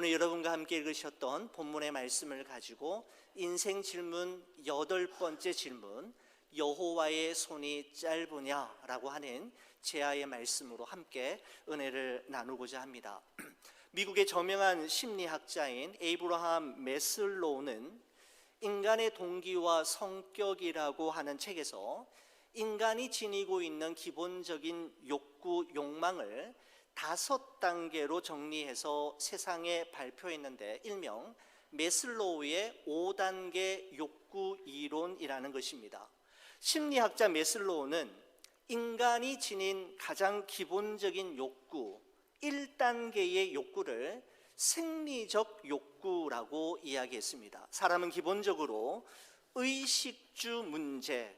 오늘 여러분과 함께 읽으셨던 본문의 말씀을 가지고 인생 질문 8번째 질문, 여호와의 손이 짧으냐라고 하는 제아의 말씀으로 함께 은혜를 나누고자 합니다. 미국의 저명한 심리학자인 에이브러함 매슬로우는 인간의 동기와 성격이라고 하는 책에서 인간이 지니고 있는 기본적인 욕구, 욕망을 5단계로 정리해서 세상에 발표했는데 일명 매슬로우의 5단계 욕구 이론이라는 것입니다. 심리학자 매슬로우는 인간이 지닌 가장 기본적인 욕구 1단계의 욕구를 생리적 욕구라고 이야기했습니다. 사람은 기본적으로 의식주 문제,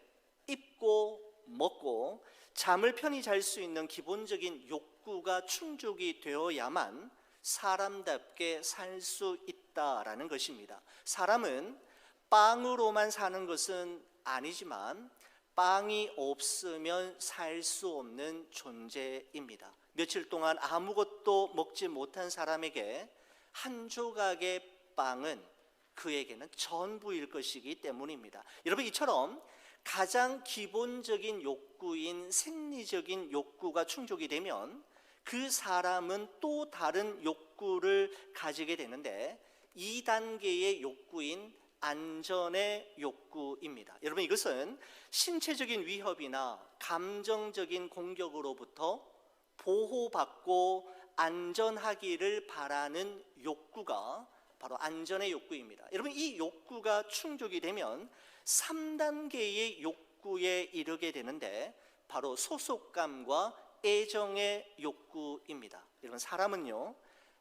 입고 먹고 잠을 편히 잘 수 있는 기본적인 욕구가 충족이 되어야만 사람답게 살 수 있다라는 것입니다. 사람은 빵으로만 사는 것은 아니지만 빵이 없으면 살 수 없는 존재입니다. 며칠 동안 아무것도 먹지 못한 사람에게 한 조각의 빵은 그에게는 전부일 것이기 때문입니다. 여러분, 이처럼 가장 기본적인 욕구인 생리적인 욕구가 충족이 되면 그 사람은 또 다른 욕구를 가지게 되는데 2단계의 욕구인 안전의 욕구입니다. 여러분, 이것은 신체적인 위협이나 감정적인 공격으로부터 보호받고 안전하기를 바라는 욕구가 바로 안전의 욕구입니다. 여러분, 이 욕구가 충족이 되면 3단계의 욕구에 이르게 되는데 바로 소속감과 애정의 욕구입니다. 여러분, 사람은요,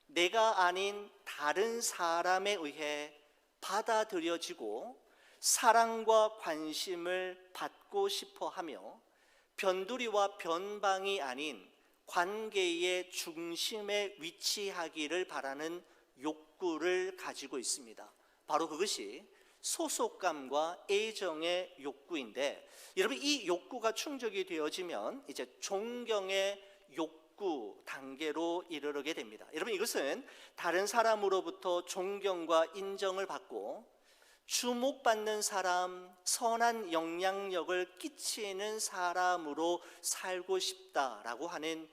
내가 아닌 다른 사람에 의해 받아들여지고 사랑과 관심을 받고 싶어 하며 변두리와 변방이 아닌 관계의 중심에 위치하기를 바라는 욕구를 가지고 있습니다. 바로 그것이 소속감과 애정의 욕구인데, 여러분, 이 욕구가 충족이 되어지면 이제 존경의 욕구 단계로 이르게 됩니다. 여러분, 이것은 다른 사람으로부터 존경과 인정을 받고 주목받는 사람, 선한 영향력을 끼치는 사람으로 살고 싶다라고 하는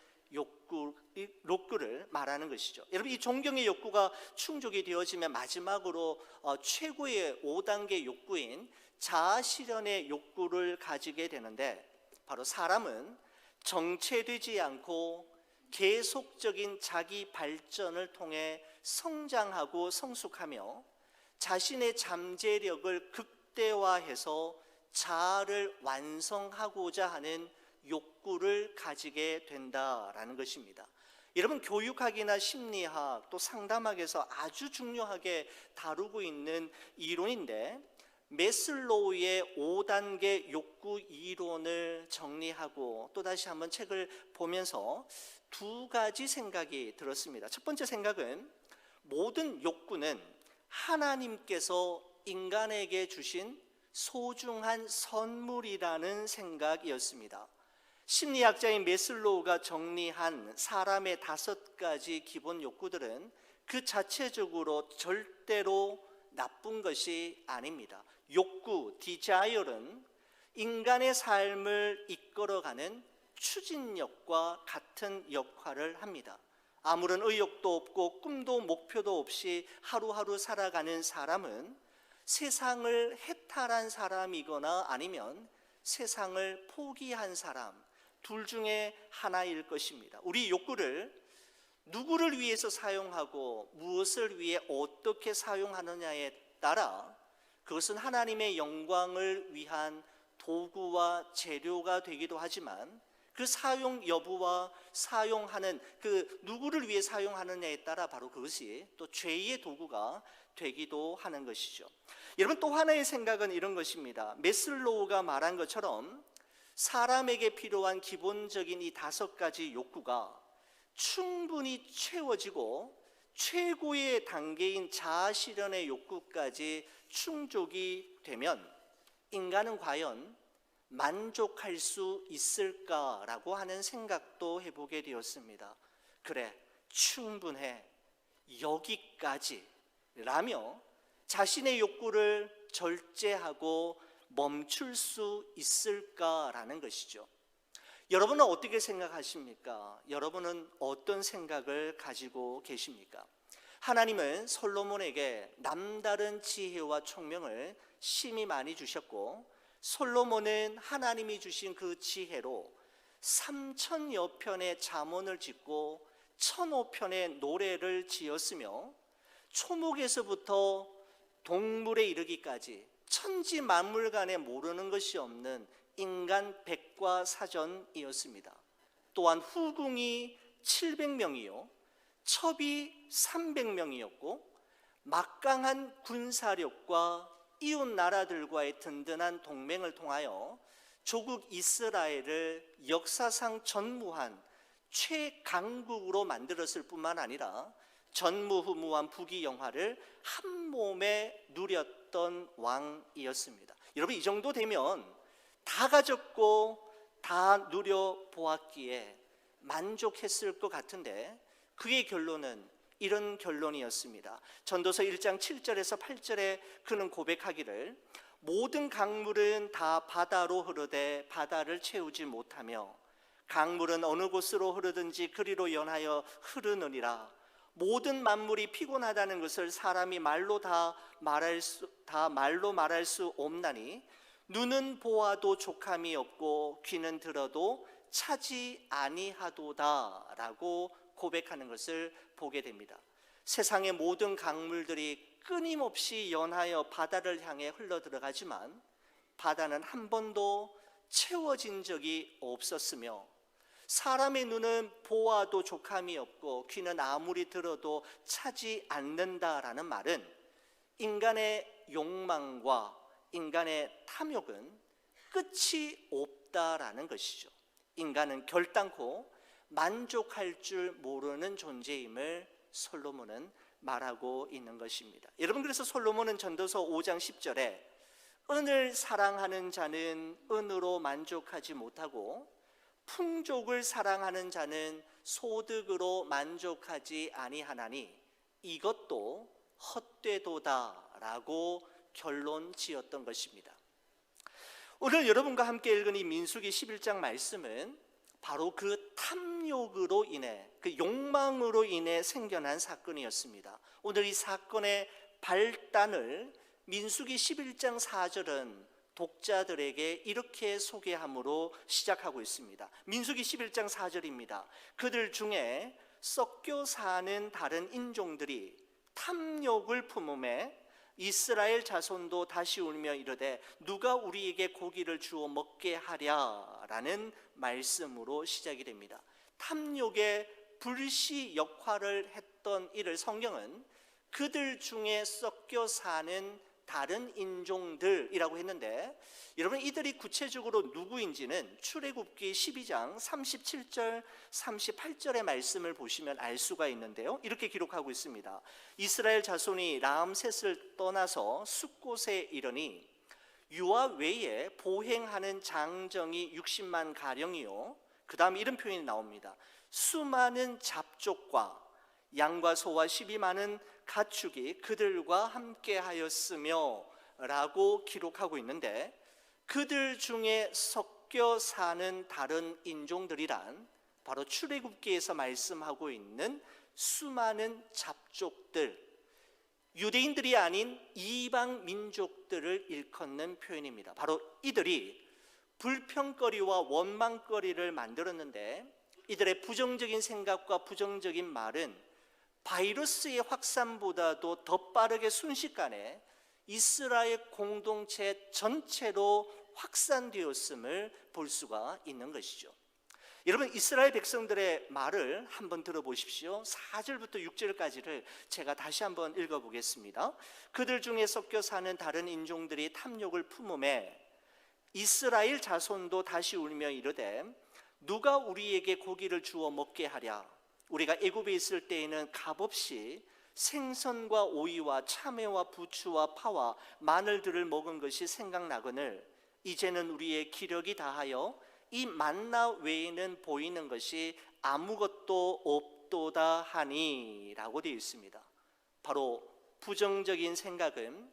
욕구를 말하는 것이죠. 여러분, 이 존경의 욕구가 충족이 되어지면 마지막으로 최고의 5단계 욕구인 자아실현의 욕구를 가지게 되는데, 바로 사람은 정체되지 않고 계속적인 자기 발전을 통해 성장하고 성숙하며 자신의 잠재력을 극대화해서 자아를 완성하고자 하는 욕구를 가지게 된다라는 것입니다. 여러분, 교육학이나 심리학 또 상담학에서 아주 중요하게 다루고 있는 이론인데, 매슬로우의 5단계 욕구 이론을 정리하고 또다시 한번 책을 보면서 2가지 생각이 들었습니다. 첫 번째 생각은 모든 욕구는 하나님께서 인간에게 주신 소중한 선물이라는 생각이었습니다. 심리학자인 매슬로우가 정리한 사람의 5가지 기본 욕구들은 그 자체적으로 절대로 나쁜 것이 아닙니다. 욕구, desire는 인간의 삶을 이끌어가는 추진력과 같은 역할을 합니다. 아무런 의욕도 없고 꿈도 목표도 없이 하루하루 살아가는 사람은 세상을 해탈한 사람이거나 아니면 세상을 포기한 사람, 둘 중에 하나일 것입니다. 우리 욕구를 누구를 위해서 사용하고 무엇을 위해 어떻게 사용하느냐에 따라 그것은 하나님의 영광을 위한 도구와 재료가 되기도 하지만 그 사용 여부와 사용하는 그 누구를 위해 사용하느냐에 따라 바로 그것이 또 죄의 도구가 되기도 하는 것이죠. 여러분, 또 하나의 생각은 이런 것입니다. 매슬로우가 말한 것처럼 사람에게 필요한 기본적인 이 5가지 욕구가 충분히 채워지고 최고의 단계인 자아실현의 욕구까지 충족이 되면 인간은 과연 만족할 수 있을까라고 하는 생각도 해보게 되었습니다. 그래, 충분해. 여기까지라며 자신의 욕구를 절제하고 멈출 수 있을까라는 것이죠. 여러분은 어떻게 생각하십니까? 여러분은 어떤 생각을 가지고 계십니까? 하나님은 솔로몬에게 남다른 지혜와 총명을 심히 많이 주셨고, 솔로몬은 하나님이 주신 그 지혜로 3,000여 편의 잠언을 짓고 1,005편의 노래를 지었으며, 초목에서부터 동물에 이르기까지 천지 만물간에 모르는 것이 없는 인간 백과사전이었습니다. 또한 후궁이 700명이요 첩이 300명이었고 막강한 군사력과 이웃 나라들과의 든든한 동맹을 통하여 조국 이스라엘을 역사상 전무한 최강국으로 만들었을 뿐만 아니라 전무후무한 부귀영화를 한 몸에 누렸던 왕이었습니다. 여러분, 이 정도 되면 다 가졌고 다 누려보았기에 만족했을 것 같은데, 그의 결론은 이런 결론이었습니다. 전도서 1장 7절에서 8절에 그는 고백하기를, 모든 강물은 다 바다로 흐르되 바다를 채우지 못하며 강물은 어느 곳으로 흐르든지 그리로 연하여 흐르느니라. 모든 만물이 피곤하다는 것을 사람이 말로 말할 수 없나니, 눈은 보아도 족함이 없고 귀는 들어도 차지 아니하도다 라고 고백하는 것을 보게 됩니다. 세상의 모든 강물들이 끊임없이 연하여 바다를 향해 흘러들어가지만 바다는 한 번도 채워진 적이 없었으며, 사람의 눈은 보아도 족함이 없고 귀는 아무리 들어도 차지 않는다라는 말은 인간의 욕망과 인간의 탐욕은 끝이 없다라는 것이죠. 인간은 결단코 만족할 줄 모르는 존재임을 솔로몬은 말하고 있는 것입니다. 여러분, 그래서 솔로몬은 전도서 5장 10절에 은을 사랑하는 자는 은으로 만족하지 못하고 풍족을 사랑하는 자는 소득으로 만족하지 아니하나니 이것도 헛되도다라고 결론 지었던 것입니다. 오늘 여러분과 함께 읽은 이 민수기 11장 말씀은 바로 그 탐욕으로 인해, 그 욕망으로 인해 생겨난 사건이었습니다. 오늘 이 사건의 발단을 민수기 11장 4절은 독자들에게 이렇게 소개함으로 시작하고 있습니다. 민수기 11장 4절입니다. 그들 중에 섞여 사는 다른 인종들이 탐욕을 품음에 이스라엘 자손도 다시 울며 이르되 누가 우리에게 고기를 주어 먹게 하랴라는 말씀으로 시작이 됩니다. 탐욕의 불시 역할을 했던 이를 성경은 그들 중에 섞여 사는 다른 인종들이라고 했는데, 여러분, 이들이 구체적으로 누구인지는 출애굽기 12장 37절 38절의 말씀을 보시면 알 수가 있는데요, 이렇게 기록하고 있습니다. 이스라엘 자손이 라암셋을 떠나서 숫곳에 이르니 유아 외에 보행하는 장정이 60만 가량이요, 그 다음 이런 표현이 나옵니다. 수많은 잡족과 양과 소와 12많은 가축이 그들과 함께 하였으며 라고 기록하고 있는데, 그들 중에 섞여 사는 다른 인종들이란 바로 출애굽기에서 말씀하고 있는 수많은 잡족들, 유대인들이 아닌 이방 민족들을 일컫는 표현입니다. 바로 이들이 불평거리와 원망거리를 만들었는데, 이들의 부정적인 생각과 부정적인 말은 바이러스의 확산보다도 더 빠르게 순식간에 이스라엘 공동체 전체로 확산되었음을 볼 수가 있는 것이죠. 여러분, 이스라엘 백성들의 말을 한번 들어보십시오. 4절부터 6절까지를 제가 다시 한번 읽어보겠습니다. 그들 중에 섞여 사는 다른 인종들이 탐욕을 품음에 이스라엘 자손도 다시 울며 이르되 누가 우리에게 고기를 주어 먹게 하랴. 우리가 애굽에 있을 때에는 값없이 생선과 오이와 참외와 부추와 파와 마늘들을 먹은 것이 생각나거늘 이제는 우리의 기력이 다하여 이 만나 외에는 보이는 것이 아무것도 없도다 하니라고 되어 있습니다. 바로 부정적인 생각은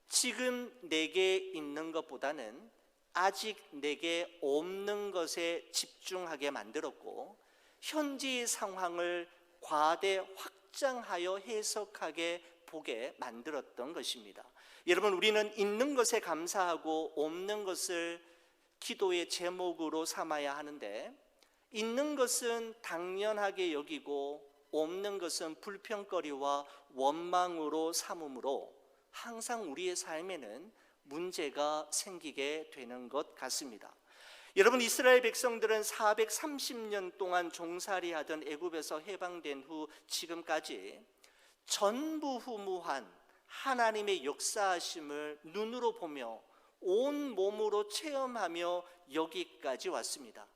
지금 내게 있는 것보다는 아직 내게 없는 것에 집중하게 만들었고, 현재의 상황을 과대 확장하여 해석하게 보게 만들었던 것입니다. 여러분, 우리는 있는 것에 감사하고 없는 것을 기도의 제목으로 삼아야 하는데, 있는 것은 당연하게 여기고 없는 것은 불평거리와 원망으로 삼음으로 항상 우리의 삶에는 문제가 생기게 되는 것 같습니다. 여러분, 이스라엘 백성들은 430년 동안 종살이하던 애굽에서 해방된 후 지금까지 전부후무한 하나님의 역사하심을 눈으로 보며 온 몸으로 체험하며 여기까지 왔습니다.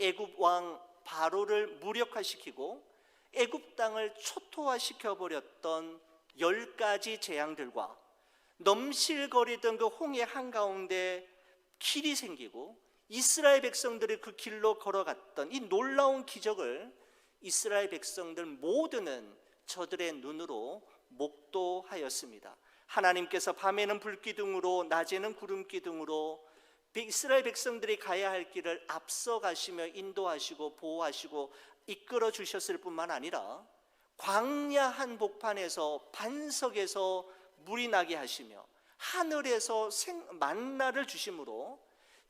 애굽 왕 바로를 무력화시키고 애굽 땅을 초토화시켜 버렸던 10가지 재앙들과 넘실거리던 그 홍해 한가운데 길이 생기고 이스라엘 백성들이 그 길로 걸어갔던 이 놀라운 기적을 이스라엘 백성들 모두는 저들의 눈으로 목도하였습니다. 하나님께서 밤에는 불기둥으로 낮에는 구름기둥으로 이스라엘 백성들이 가야 할 길을 앞서가시며 인도하시고 보호하시고 이끌어 주셨을 뿐만 아니라 광야 한복판에서 반석에서 물이 나게 하시며 하늘에서 만나를 주심으로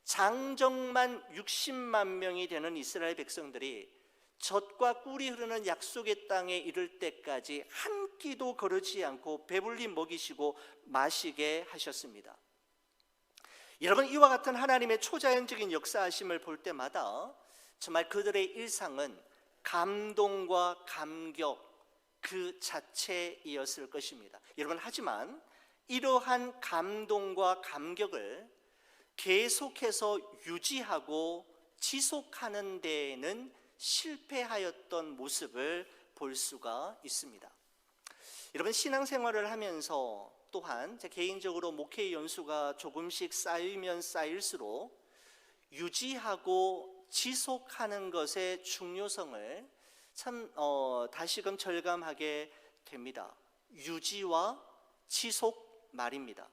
장정만 60만 명이 되는 이스라엘 백성들이 젖과 꿀이 흐르는 약속의 땅에 이를 때까지 한 끼도 거르지 않고 배불리 먹이시고 마시게 하셨습니다. 여러분, 이와 같은 하나님의 초자연적인 역사하심을 볼 때마다 정말 그들의 일상은 감동과 감격 그 자체이었을 것입니다. 여러분, 하지만 이러한 감동과 감격을 계속해서 유지하고 지속하는 데에는 실패하였던 모습을 볼 수가 있습니다. 여러분, 신앙생활을 하면서 또한 제 개인적으로 목회 연수가 조금씩 쌓이면 쌓일수록 유지하고 지속하는 것의 중요성을 참 다시금 절감하게 됩니다. 유지와 지속 말입니다.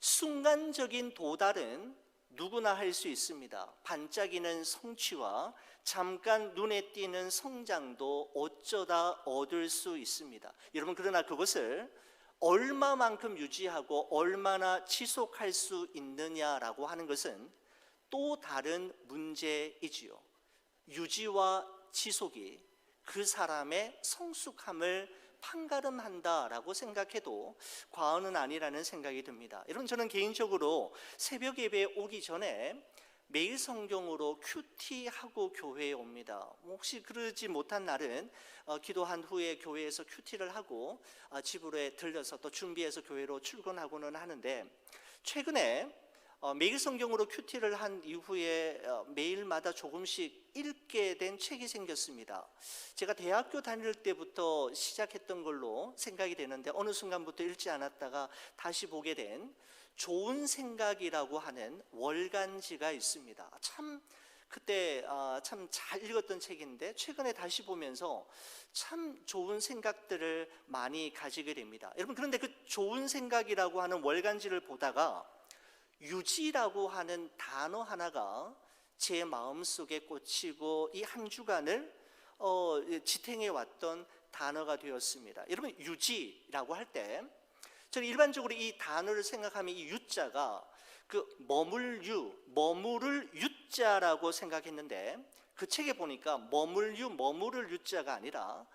순간적인 도달은 누구나 할 수 있습니다. 반짝이는 성취와 잠깐 눈에 띄는 성장도 어쩌다 얻을 수 있습니다. 여러분, 그러나 그것을 얼마만큼 유지하고 얼마나 지속할 수 있느냐라고 하는 것은 또 다른 문제이지요. 유지와 지속이 그 사람의 성숙함을 판가름한다라고 생각해도 과언은 아니라는 생각이 듭니다. 여러분, 저는 개인적으로 새벽 예배에 오기 전에 매일 성경으로 큐티하고 교회에 옵니다. 혹시 그러지 못한 날은 기도한 후에 교회에서 큐티를 하고 집으로 들려서 또 준비해서 교회로 출근하고는 하는데, 최근에 매일 성경으로 큐티를 한 이후에 매일마다 조금씩 읽게 된 책이 생겼습니다. 제가 대학교 다닐 때부터 시작했던 걸로 생각이 되는데 어느 순간부터 읽지 않았다가 다시 보게 된 좋은 생각이라고 하는 월간지가 있습니다. 참 그때 참 잘 읽었던 책인데 최근에 다시 보면서 참 좋은 생각들을 많이 가지게 됩니다. 여러분, 그런데 그 좋은 생각이라고 하는 월간지를 보다가 유지라고 하는 단어 하나가 제 마음속에 꽂히고 이 한 주간을 지탱해 왔던 단어가 되었습니다. 여러분, 유지라고 할 때 저는 일반적으로 이 단어를 생각하면 이 유자가 그 머물을 유자라고 생각했는데, 그 책에 보니까 머무를 유자가 아니라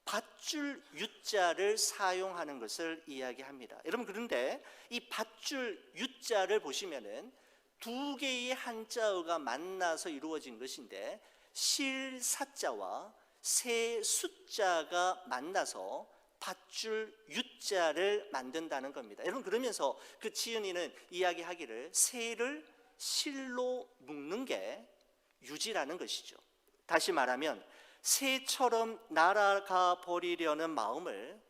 밧줄 유자를 사용하는 것을 이야기합니다. 여러분, 그런데 이 밧줄 유자를 보시면은 두 개의 한자어가 만나서 이루어진 것인데 실사자와 세 숫자가 만나서 밧줄 유자를 만든다는 겁니다. 여러분, 그러면서 그 지은이는 이야기하기를 새를 실로 묶는 게 유지라는 것이죠. 다시 말하면 새처럼 날아가 버리려는 마음을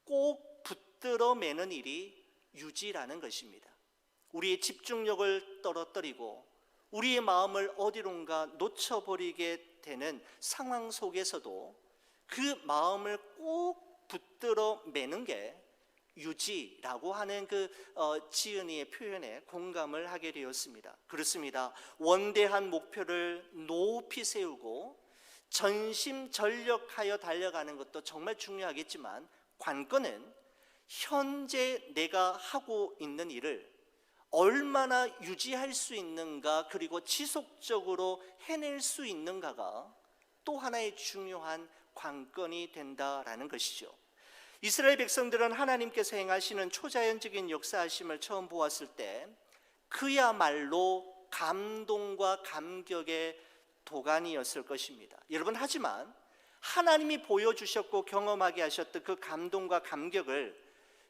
꼭 붙들어 매는 일이 유지라는 것입니다. 우리의 집중력을 떨어뜨리고 우리의 마음을 어디론가 놓쳐버리게 되는 상황 속에서도 그 마음을 꼭 붙들어 매는 게 유지라고 하는 지은이의 표현에 공감을 하게 되었습니다. 그렇습니다. 원대한 목표를 높이 세우고 전심전력하여 달려가는 것도 정말 중요하겠지만, 관건은 현재 내가 하고 있는 일을 얼마나 유지할 수 있는가, 그리고 지속적으로 해낼 수 있는가가 또 하나의 중요한 관건이 된다라는 것이죠. 이스라엘 백성들은 하나님께서 행하시는 초자연적인 역사하심을 처음 보았을 때 그야말로 감동과 감격의 도가니였을 것입니다. 여러분, 하지만 하나님이 보여주셨고 경험하게 하셨던 그 감동과 감격을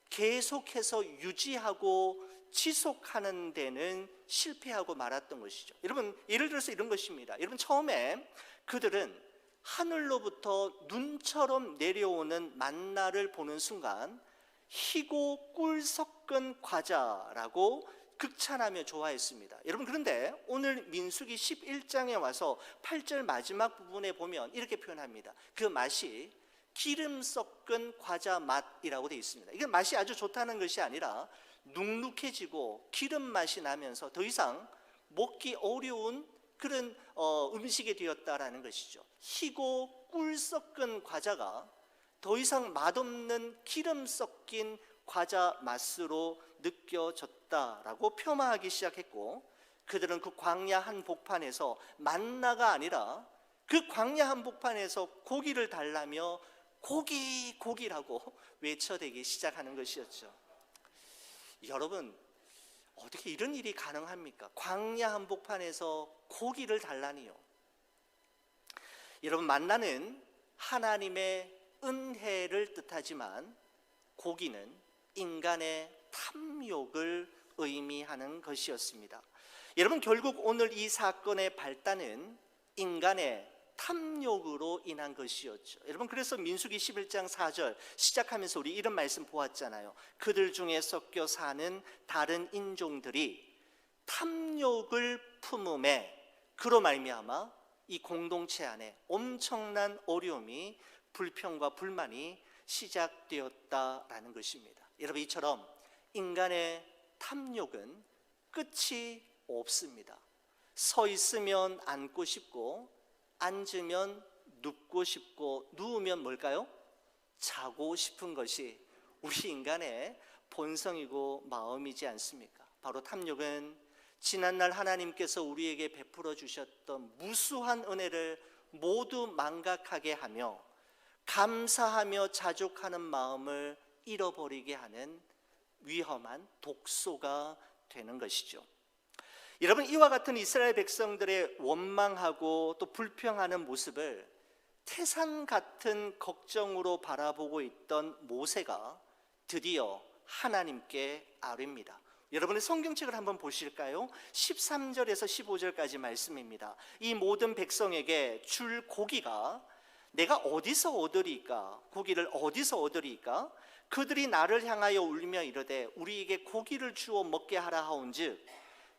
계속해서 유지하고 지속하는 데는 실패하고 말았던 것이죠. 여러분, 예를 들어서 이런 것입니다. 여러분, 처음에 그들은 하늘로부터 눈처럼 내려오는 만나를 보는 순간 희고 꿀 섞은 과자라고 극찬하며 좋아했습니다. 여러분, 그런데 오늘 민수기 11장에 와서 8절 마지막 부분에 보면 이렇게 표현합니다. 그 맛이 기름 섞은 과자 맛이라고 되어 있습니다. 이게 맛이 아주 좋다는 것이 아니라 눅눅해지고 기름 맛이 나면서 더 이상 먹기 어려운 그런 음식이 되었다라는 것이죠. 희고 꿀 섞은 과자가 더 이상 맛없는 기름 섞인 과자 맛으로 느껴졌다라고 폄하하기 시작했고, 그들은 그 광야 한복판에서 만나가 아니라 그 광야 한복판에서 고기를 달라며 고기 고기라고 외쳐대기 시작하는 것이었죠. 여러분, 어떻게 이런 일이 가능합니까? 광야 한복판에서 고기를 달라니요. 여러분, 만나는 하나님의 은혜를 뜻하지만 고기는 인간의 탐욕을 의미하는 것이었습니다. 여러분, 결국 오늘 이 사건의 발단은 인간의 탐욕으로 인한 것이었죠. 여러분, 그래서 민수기 11장 4절 시작하면서 우리 이런 말씀 보았잖아요. 그들 중에 섞여 사는 다른 인종들이 탐욕을 품음에 그로 말미암아 이 공동체 안에 엄청난 어려움이, 불평과 불만이 시작되었다라는 것입니다. 여러분, 이처럼 인간의 탐욕은 끝이 없습니다. 서 있으면 앉고 싶고, 앉으면 눕고 싶고, 누우면 뭘까요? 자고 싶은 것이 우리 인간의 본성이고 마음이지 않습니까? 바로 탐욕은 지난날 하나님께서 우리에게 베풀어 주셨던 무수한 은혜를 모두 망각하게 하며 감사하며 자족하는 마음을 잃어버리게 하는 위험한 독소가 되는 것이죠. 여러분, 이와 같은 이스라엘 백성들의 원망하고 또 불평하는 모습을 태산 같은 걱정으로 바라보고 있던 모세가 드디어 하나님께 아뢰입니다. 여러분의 성경책을 한번 보실까요? 13절에서 15절까지 말씀입니다. 이 모든 백성에게 줄 고기가 내가 어디서 얻으리까? 고기를 어디서 얻으리까? 그들이 나를 향하여 울며 이르되 우리에게 고기를 주어 먹게 하라 하온즉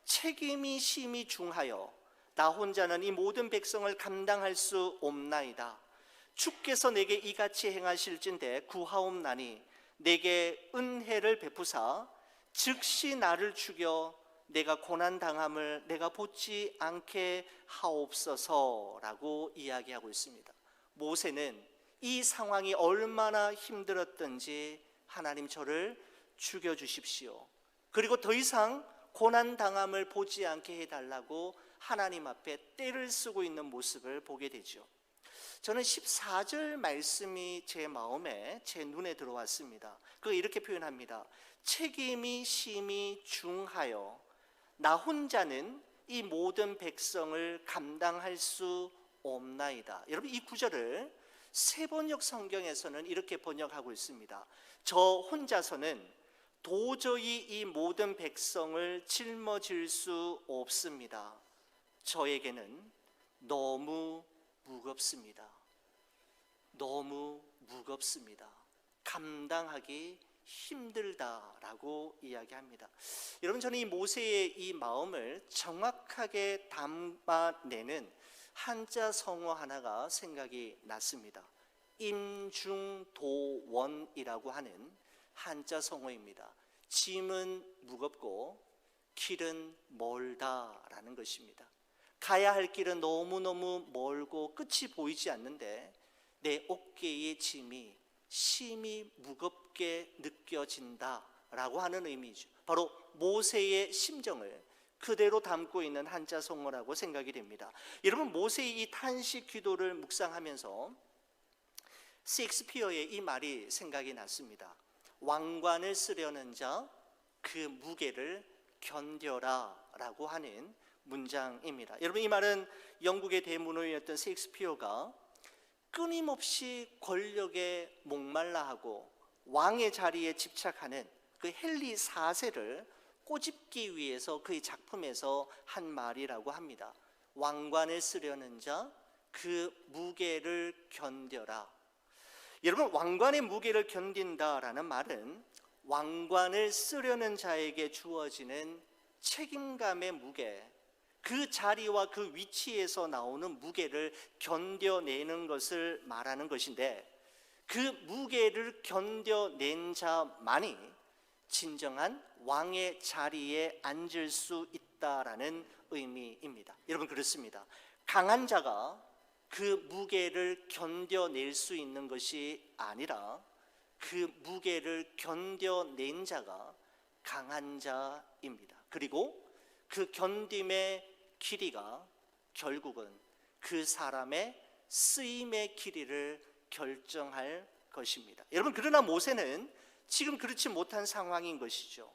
책임이 심히 중하여 나 혼자는 이 모든 백성을 감당할 수 없나이다. 주께서 내게 이같이 행하실진대 구하옵나니 내게 은혜를 베푸사 즉시 나를 죽여 내가 고난당함을 내가 보지 않게 하옵소서라고 이야기하고 있습니다. 모세는 이 상황이 얼마나 힘들었던지 하나님 저를 죽여주십시오, 그리고 더 이상 고난당함을 보지 않게 해달라고 하나님 앞에 떼를 쓰고 있는 모습을 보게 되죠. 저는 14절 말씀이 제 마음에, 제 눈에 들어왔습니다. 그거 이렇게 표현합니다. 책임이 심히 중하여 나 혼자는 이 모든 백성을 감당할 수 없나이다. 여러분, 이 구절을 세번역 성경에서는 이렇게 번역하고 있습니다. 저 혼자서는 도저히 이 모든 백성을 짊어질 수 없습니다. 저에게는 너무 무겁습니다. 너무 무겁습니다. 감당하기 힘들다라고 이야기합니다. 여러분, 저는 이 모세의 이 마음을 정확하게 담아내는 한자 성어 하나가 생각이 났습니다. 임중도원이라고 하는 한자 성어입니다. 짐은 무겁고 길은 멀다라는 것입니다. 가야 할 길은 너무너무 멀고 끝이 보이지 않는데 내 어깨의 짐이 심히 무겁게 느껴진다라고 하는 의미죠. 바로 모세의 심정을 그대로 담고 있는 한자 성어라고 생각이 됩니다. 여러분, 모세의 이 탄식 기도를 묵상하면서 셰익스피어의 이 말이 생각이 났습니다. 왕관을 쓰려는 자 그 무게를 견뎌라 라고 하는 문장입니다. 여러분, 이 말은 영국의 대문호였던 셰익스피어가 끊임없이 권력에 목말라하고 왕의 자리에 집착하는 그 헨리 4세를 꼬집기 위해서 그의 작품에서 한 말이라고 합니다. 왕관을 쓰려는 자 그 무게를 견뎌라. 여러분, 왕관의 무게를 견딘다라는 말은 왕관을 쓰려는 자에게 주어지는 책임감의 무게, 그 자리와 그 위치에서 나오는 무게를 견뎌내는 것을 말하는 것인데, 그 무게를 견뎌낸 자만이 진정한 왕의 자리에 앉을 수 있다라는 의미입니다. 여러분, 그렇습니다. 강한 자가 그 무게를 견뎌낼 수 있는 것이 아니라 그 무게를 견뎌낸 자가 강한 자입니다. 그리고 그 견딤의 길이가 결국은 그 사람의 쓰임의 길이를 결정할 것입니다. 여러분, 그러나 모세는 지금 그렇지 못한 상황인 것이죠.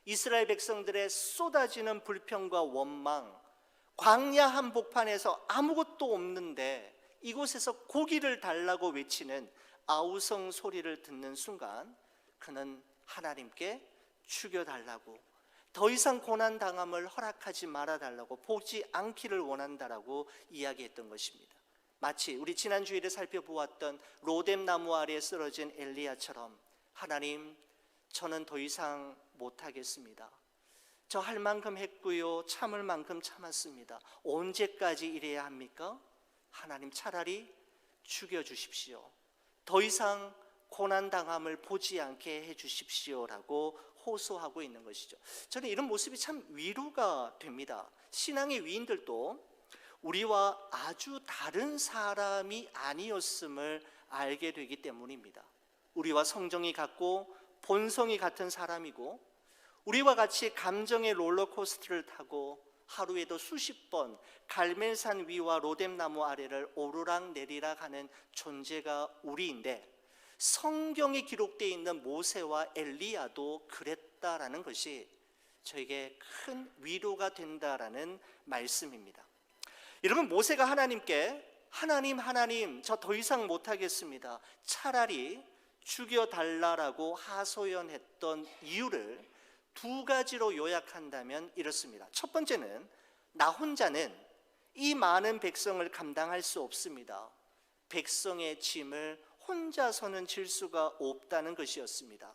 이스라엘 백성들의 쏟아지는 불평과 원망, 광야 한복판에서 아무것도 없는데 이곳에서 고기를 달라고 외치는 아우성 소리를 듣는 순간 그는 하나님께 죽여달라고, 더 이상 고난당함을 허락하지 말아달라고, 보지 않기를 원한다라고 이야기했던 것입니다. 마치 우리 지난 주일에 살펴보았던 로뎀나무 아래에 쓰러진 엘리야처럼, 하나님, 저는 더 이상 못하겠습니다. 저 할 만큼 했고요, 참을 만큼 참았습니다. 언제까지 이래야 합니까? 하나님, 차라리 죽여주십시오. 더 이상 고난당함을 보지 않게 해주십시오라고 호소하고 있는 것이죠. 저는 이런 모습이 참 위로가 됩니다. 신앙의 위인들도 우리와 아주 다른 사람이 아니었음을 알게 되기 때문입니다. 우리와 성정이 같고 본성이 같은 사람이고, 우리와 같이 감정의 롤러코스터를 타고 하루에도 수십 번 갈멜산 위와 로뎀나무 아래를 오르락 내리락 하는 존재가 우리인데, 성경에 기록되어 있는 모세와 엘리야도 그랬다라는 것이 저에게 큰 위로가 된다라는 말씀입니다. 여러분, 모세가 하나님께 하나님, 저 더 이상 못하겠습니다, 차라리 죽여달라라고 하소연했던 이유를 두 가지로 요약한다면 이렇습니다. 첫 번째는, 나 혼자는 이 많은 백성을 감당할 수 없습니다. 백성의 짐을 혼자서는 질 수가 없다는 것이었습니다.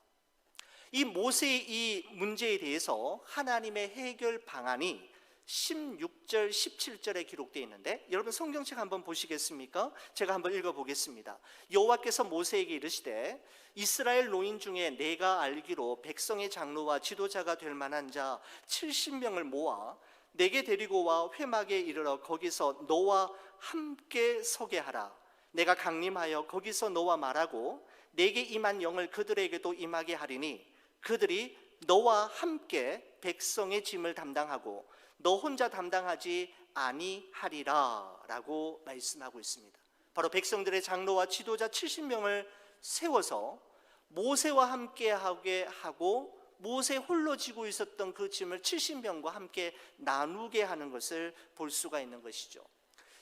이 모세의 이 문제에 대해서 하나님의 해결 방안이 16절, 17절에 기록되어 있는데, 여러분 성경책 한번 보시겠습니까? 제가 한번 읽어보겠습니다. 여호와께서 모세에게 이르시되, 이스라엘 노인 중에 내가 알기로 백성의 장로와 지도자가 될 만한 자 70명을 모아 내게 데리고 와 회막에 이르러 거기서 너와 함께 서게 하라. 내가 강림하여 거기서 너와 말하고 내게 임한 영을 그들에게도 임하게 하리니 그들이 너와 함께 백성의 짐을 담당하고 너 혼자 담당하지 아니하리라 라고 말씀하고 있습니다. 바로 백성들의 장로와 지도자 70명을 세워서 모세와 함께 하게 하고, 모세 홀로 지고 있었던 그 짐을 70명과 함께 나누게 하는 것을 볼 수가 있는 것이죠.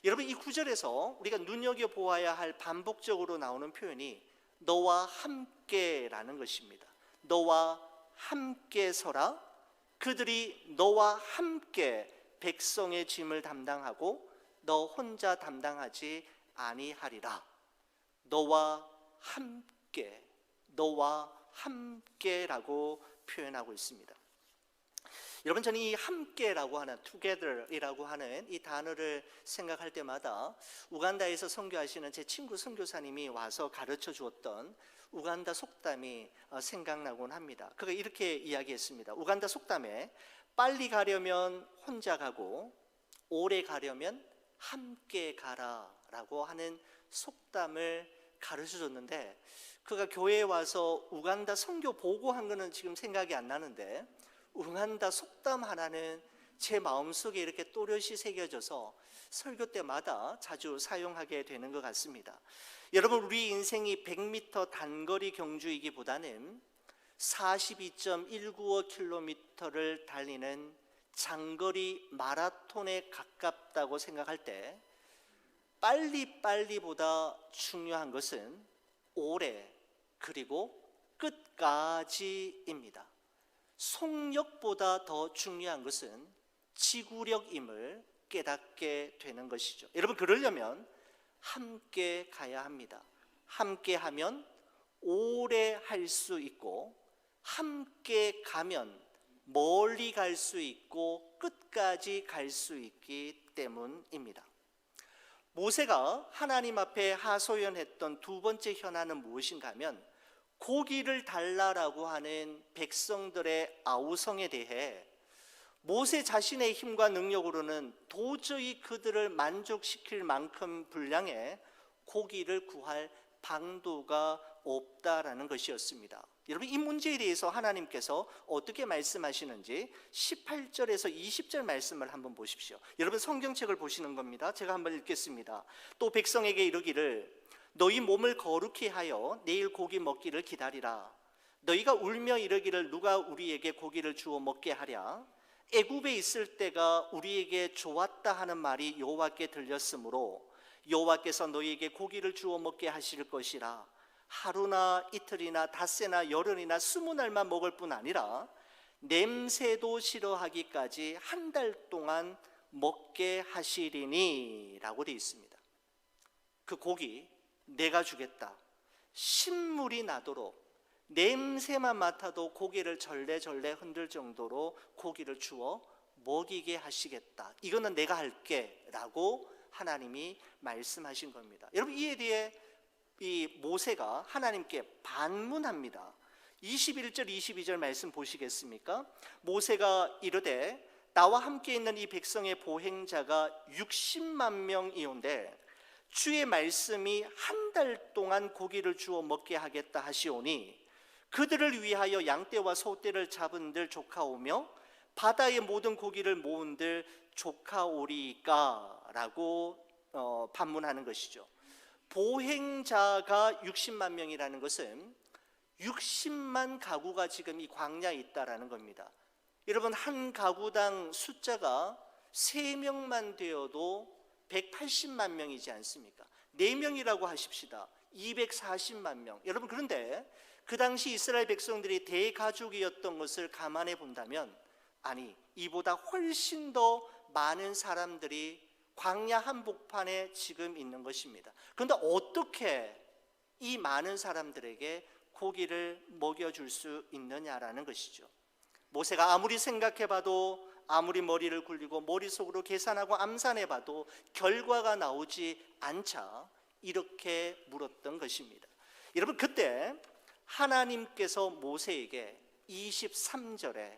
여러분, 이 구절에서 우리가 눈여겨보아야 할 반복적으로 나오는 표현이 너와 함께라는 것입니다. 너와 함께 서라. 그들이 너와 함께 백성의 짐을 담당하고 너 혼자 담당하지 아니하리라. 너와 함께라고 표현하고 있습니다. 여러분, 저는 이 함께라고 하는 together이라고 하는 이 단어를 생각할 때마다 우간다에서 선교하시는 제 친구 선교사님이 와서 가르쳐 주었던 우간다 속담이 생각나곤 합니다. 그가 이렇게 이야기했습니다. 우간다 속담에 빨리 가려면 혼자 가고 오래 가려면 함께 가라라고 하는 속담을 가르쳐 줬는데, 그가 교회에 와서 우간다 선교 보고한 거는 지금 생각이 안 나는데 우간다 속담 하나는 제 마음속에 이렇게 또렷이 새겨져서 설교 때마다 자주 사용하게 되는 것 같습니다. 여러분, 우리 인생이 100m 단거리 경주이기보다는 42.195km를 달리는 장거리 마라톤에 가깝다고 생각할 때 빨리보다 중요한 것은 오래 그리고 끝까지입니다. 속력보다 더 중요한 것은 지구력임을 깨닫게 되는 것이죠. 여러분, 그러려면 함께 가야 합니다. 함께 하면 오래 할 수 있고, 함께 가면 멀리 갈 수 있고 끝까지 갈 수 있기 때문입니다. 모세가 하나님 앞에 하소연했던 두 번째 현안은 무엇인가 하면 고기를 달라라고 하는 백성들의 아우성에 대해 모세 자신의 힘과 능력으로는 도저히 그들을 만족시킬 만큼 분량의 고기를 구할 방도가 없다라는 것이었습니다. 여러분, 이 문제에 대해서 하나님께서 어떻게 말씀하시는지 18절에서 20절 말씀을 한번 보십시오. 여러분, 성경책을 보시는 겁니다. 제가 한번 읽겠습니다. 또 백성에게 이르기를 너희 몸을 거룩히 하여 내일 고기 먹기를 기다리라. 너희가 울며 이르기를 누가 우리에게 고기를 주어 먹게 하랴. 애굽에 있을 때가 우리에게 좋았다 하는 말이 여호와께 들렸으므로 여호와께서 너희에게 고기를 주어 먹게 하실 것이라. 하루나 이틀이나 닷새나 열흘이나 20날만 먹을 뿐 아니라 냄새도 싫어하기까지 한 달 동안 먹게 하시리니 라고 되어 있습니다. 그 고기 내가 주겠다. 신물이 나도록 냄새만 맡아도 고기를 절레절레 흔들 정도로 고기를 주어 먹이게 하시겠다. 이거는 내가 할게 라고 하나님이 말씀하신 겁니다. 여러분, 이에 대해 이 모세가 하나님께 반문합니다. 21절 22절 말씀 보시겠습니까? 모세가 이르되 나와 함께 있는 이 백성의 보행자가 60만 명이온데 주의 말씀이 한 달 동안 고기를 주어 먹게 하겠다 하시오니 그들을 위하여 양떼와 소떼를 잡은들 조카오며 바다의 모든 고기를 모은들 조카오리까 라고 반문하는 것이죠. 보행자가 60만 명이라는 것은 60만 가구가 지금 이 광야에 있다라는 겁니다. 여러분, 한 가구당 숫자가 3명만 되어도 180만 명이지 않습니까? 4명이라고 하십시다. 240만 명. 여러분, 그런데 그 당시 이스라엘 백성들이 대가족이었던 것을 감안해 본다면, 아니, 이보다 훨씬 더 많은 사람들이 광야 한복판에 지금 있는 것입니다. 그런데 어떻게 이 많은 사람들에게 고기를 먹여줄 수 있느냐라는 것이죠. 모세가 아무리 생각해봐도, 아무리 머리를 굴리고 머릿속으로 계산하고 암산해봐도 결과가 나오지 않자 이렇게 물었던 것입니다. 여러분, 그때 하나님께서 모세에게 23절에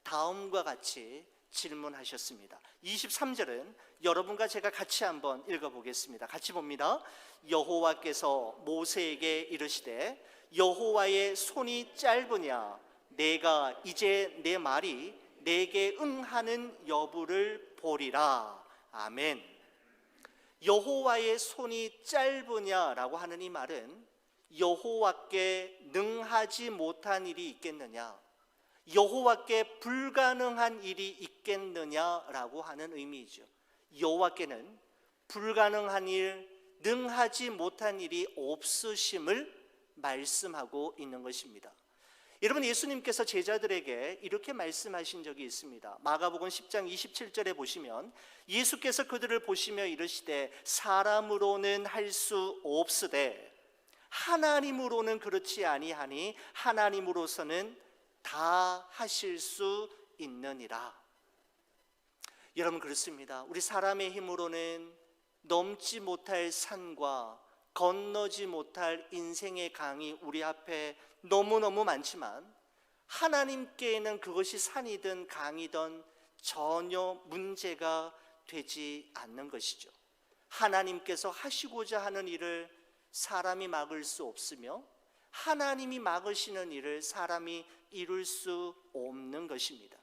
다음과 같이 질문하셨습니다. 23절은 여러분과 제가 같이 한번 읽어보겠습니다. 같이 봅니다. 여호와께서 모세에게 이르시되 여호와의 손이 짧으냐 내가 이제 내 말이 내게 응하는 여부를 보리라. 아멘. 여호와의 손이 짧으냐라고 하는 이 말은 여호와께 능하지 못한 일이 있겠느냐, 여호와께 불가능한 일이 있겠느냐라고 하는 의미이죠. 여호와께는 불가능한 일, 능하지 못한 일이 없으심을 말씀하고 있는 것입니다. 여러분, 예수님께서 제자들에게 이렇게 말씀하신 적이 있습니다. 마가복음 10장 27절에 보시면 예수께서 그들을 보시며 이르시되 사람으로는 할 수 없으되 하나님으로는 그렇지 아니하니 하나님으로서는 다 하실 수 있느니라. 여러분, 그렇습니다. 우리 사람의 힘으로는 넘지 못할 산과 건너지 못할 인생의 강이 우리 앞에 너무너무 많지만, 하나님께는 그것이 산이든 강이든 전혀 문제가 되지 않는 것이죠. 하나님께서 하시고자 하는 일을 사람이 막을 수 없으며, 하나님이 막으시는 일을 사람이 이룰 수 없는 것입니다.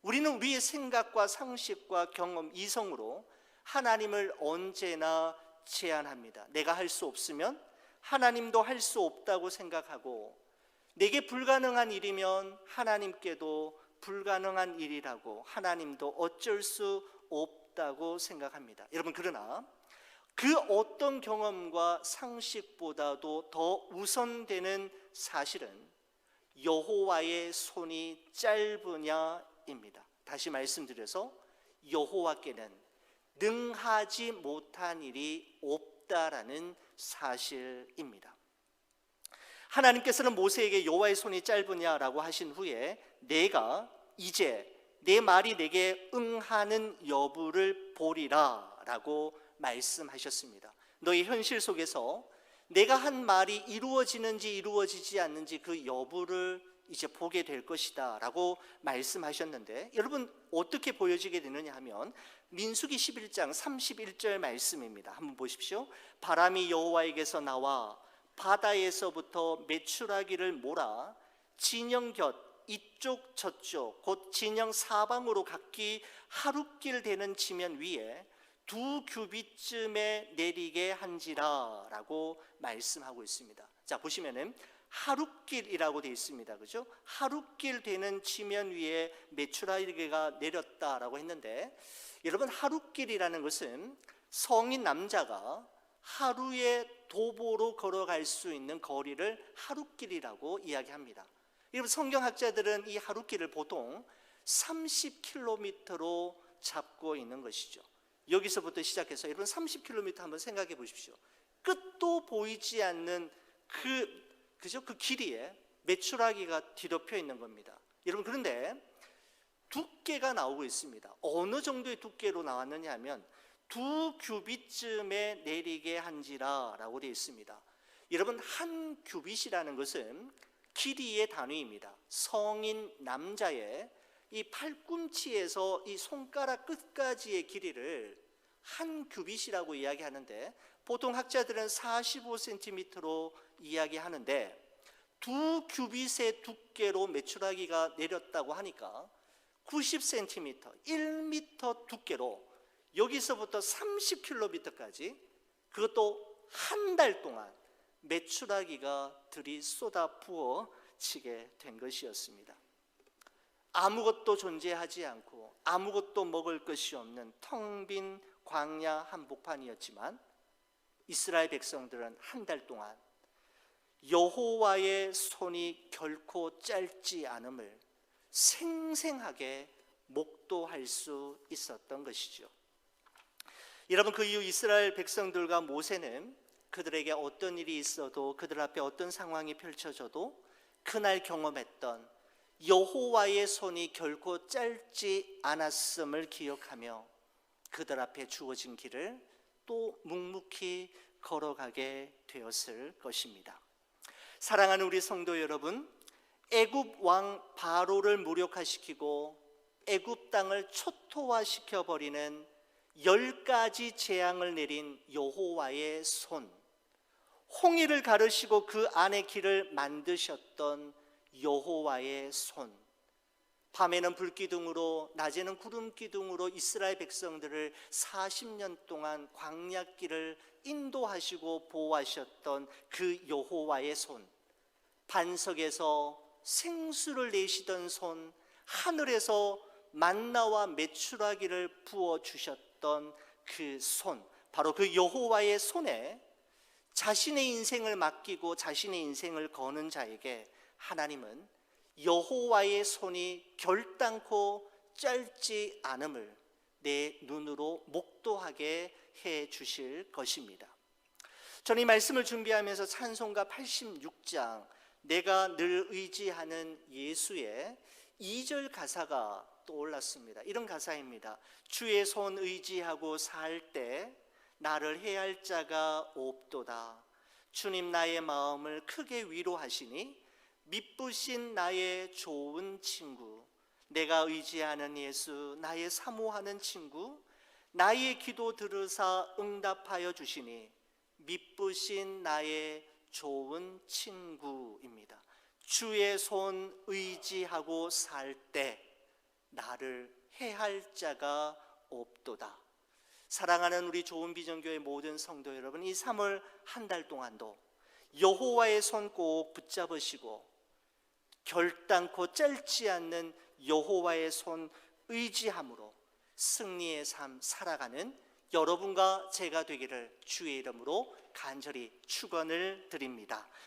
우리는 우리의 생각과 상식과 경험, 이성으로 하나님을 언제나 제한합니다. 내가 할 수 없으면 하나님도 할 수 없다고 생각하고, 내게 불가능한 일이면 하나님께도 불가능한 일이라고, 하나님도 어쩔 수 없다고 생각합니다. 여러분, 그러나 그 어떤 경험과 상식보다도 더 우선되는 사실은 여호와의 손이 짧으냐입니다. 다시 말씀드려서, 여호와께는 능하지 못한 일이 없다라는 사실입니다. 하나님께서는 모세에게 여호와의 손이 짧으냐라고 하신 후에, 내가 이제 내 말이 내게 응하는 여부를 보리라 라고 말씀하셨습니다. 너의 현실 속에서 내가 한 말이 이루어지는지 이루어지지 않는지 그 여부를 이제 보게 될 것이다 라고 말씀하셨는데, 여러분, 어떻게 보여지게 되느냐 하면 민수기 11장 31절 말씀입니다. 한번 보십시오. 바람이 여호와에게서 나와 바다에서부터 메추라기를 몰아 진영 곁 이쪽 저쪽 곧 진영 사방으로 각기 하룻길 되는 지면 위에 2규빗쯤에 내리게 한지라 라고 말씀하고 있습니다. 자, 보시면은 하룻길이라고 되어 있습니다. 그죠? 하룻길 되는 지면 위에 메추라기가 내렸다라고 했는데, 여러분, 하룻길이라는 것은 성인 남자가 하루에 도보로 걸어갈 수 있는 거리를 하룻길이라고 이야기합니다. 여러분, 성경학자들은 이 하룻길을 보통 30km로 잡고 있는 것이죠. 여기서부터 시작해서 여러분 30km 한번 생각해 보십시오. 끝도 보이지 않는 그 길이에 메추라기가 뒤덮여 있는 겁니다. 여러분, 그런데 두께가 나오고 있습니다. 어느 정도의 두께로 나왔느냐 하면 2규빗쯤에 내리게 한지라 라고 되어 있습니다. 여러분, 한 규빗이라는 것은 길이의 단위입니다. 성인 남자의 이 팔꿈치에서 이 손가락 끝까지의 길이를 한 규빗이라고 이야기하는데, 보통 학자들은 45cm로 이야기하는데, 2규빗의 두께로 메추라기가 내렸다고 하니까 90cm, 1m 두께로 여기서부터 30km까지, 그것도 한 달 동안 메추라기가 들이 쏟아 부어지게 된 것이었습니다. 아무것도 존재하지 않고 아무것도 먹을 것이 없는 텅 빈 광야 한복판이었지만, 이스라엘 백성들은 한 달 동안 여호와의 손이 결코 짧지 않음을 생생하게 목도할 수 있었던 것이죠. 여러분, 그 이후 이스라엘 백성들과 모세는 그들에게 어떤 일이 있어도, 그들 앞에 어떤 상황이 펼쳐져도 그날 경험했던 여호와의 손이 결코 짧지 않았음을 기억하며 그들 앞에 주어진 길을 또 묵묵히 걸어가게 되었을 것입니다. 사랑하는 우리 성도 여러분, 애굽 왕 바로를 무력화시키고 애굽 땅을 초토화시켜 버리는 10가지 재앙을 내린 여호와의 손, 홍해를 가르시고 그 안에 길을 만드셨던 여호와의 손, 밤에는 불기둥으로 낮에는 구름기둥으로 이스라엘 백성들을 40년 동안 광야길을 인도하시고 보호하셨던 그 여호와의 손, 반석에서 생수를 내시던 손, 하늘에서 만나와 메추라기를 부어주셨던 그 손, 바로 그 여호와의 손에 자신의 인생을 맡기고 자신의 인생을 거는 자에게 하나님은 여호와의 손이 결단코 짧지 않음을 내 눈으로 목도하게 해 주실 것입니다. 저는 이 말씀을 준비하면서 찬송가 86장 내가 늘 의지하는 예수의 2절 가사가 떠올랐습니다. 이런 가사입니다. 주의 손 의지하고 살 때 나를 해할 자가 없도다. 주님 나의 마음을 크게 위로하시니 미쁘신 나의 좋은 친구, 내가 의지하는 예수 나의 사모하는 친구, 나의 기도 들으사 응답하여 주시니 미쁘신 나의 좋은 친구입니다. 주의 손 의지하고 살 때 나를 해할 자가 없도다. 사랑하는 우리 좋은 비전교회 모든 성도 여러분, 이 3월 한 달 동안도 여호와의 손 꼭 붙잡으시고 결단코 짧지 않는 여호와의 손 의지함으로 승리의 삶 살아가는 여러분과 제가 되기를 주의 이름으로 간절히 축원을 드립니다.